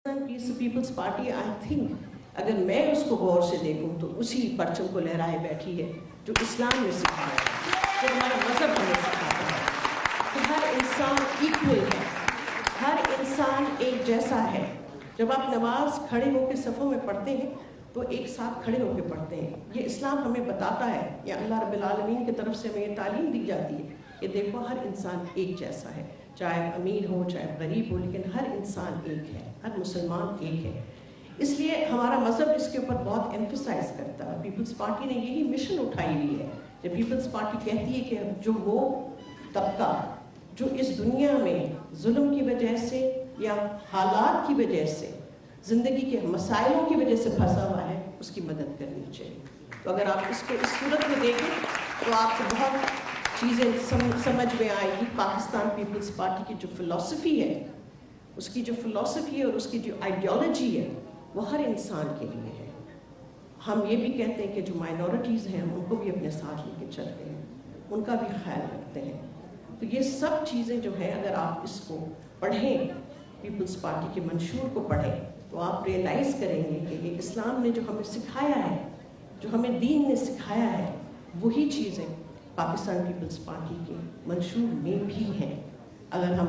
Peoples party I think اگر میں اس کو غور سے دیکھوں تو اسی پرچم کو لہرائے بیٹھی ہے جو اسلام نے سکھایا ہے، جو ہمارا مذہب ہمیں سکھاتا ہے کہ ہر انسان ایکول ہے، ہر انسان ایک جیسا ہے۔ جب آپ نماز کھڑے ہو کے صفوں میں پڑھتے ہیں تو ایک ساتھ کھڑے ہو کے پڑھتے ہیں، یہ اسلام ہمیں بتاتا ہے، یا اللہ رب العالمین کی طرف سے ہمیں یہ تعلیم دی جاتی ہے کہ دیکھو ہر انسان ایک جیسا ہے، چاہے امیر ہو چاہے غریب ہو، لیکن ہر انسان ایک ہے، ہر مسلمان ایک ہے۔ اس لیے ہمارا مذہب اس کے اوپر بہت ایمفسائز کرتا ہے۔ پیپلز پارٹی نے یہی مشن اٹھائی ہوئی ہے جب پیپلز پارٹی کہتی ہے کہ جو وہ طبقہ جو اس دنیا میں ظلم کی وجہ سے یا حالات کی وجہ سے زندگی کے مسائلوں کی وجہ سے پھنسا ہوا ہے، اس کی مدد کرنی چاہیے۔ تو اگر آپ اس کو اس صورت میں دیکھیں تو آپ کو بہت چیزیں سمجھ میں آئے گی۔ پاکستان پیپلز پارٹی کی جو فلسفی ہے، اس کی جو فلسفی ہے اور اس کی جو آئیڈیالوجی ہے وہ ہر انسان کے لیے ہے۔ ہم یہ بھی کہتے ہیں کہ جو مائنورٹیز ہیں ان کو بھی اپنے ساتھ لے کے چلتے ہیں، ان کا بھی خیال رکھتے ہیں۔ تو یہ سب چیزیں جو ہیں اگر آپ اس کو پڑھیں، پیپلز پارٹی کے منشور کو پڑھیں، تو آپ ریئلائز کریں گے کہ یہ اسلام نے جو ہمیں سکھایا ہے، جو ہمیں دین نے سکھایا ہے، وہی چیزیں پاکستان پیپلز پارٹی کے منشور میں بھی ہیں۔ اگر ہم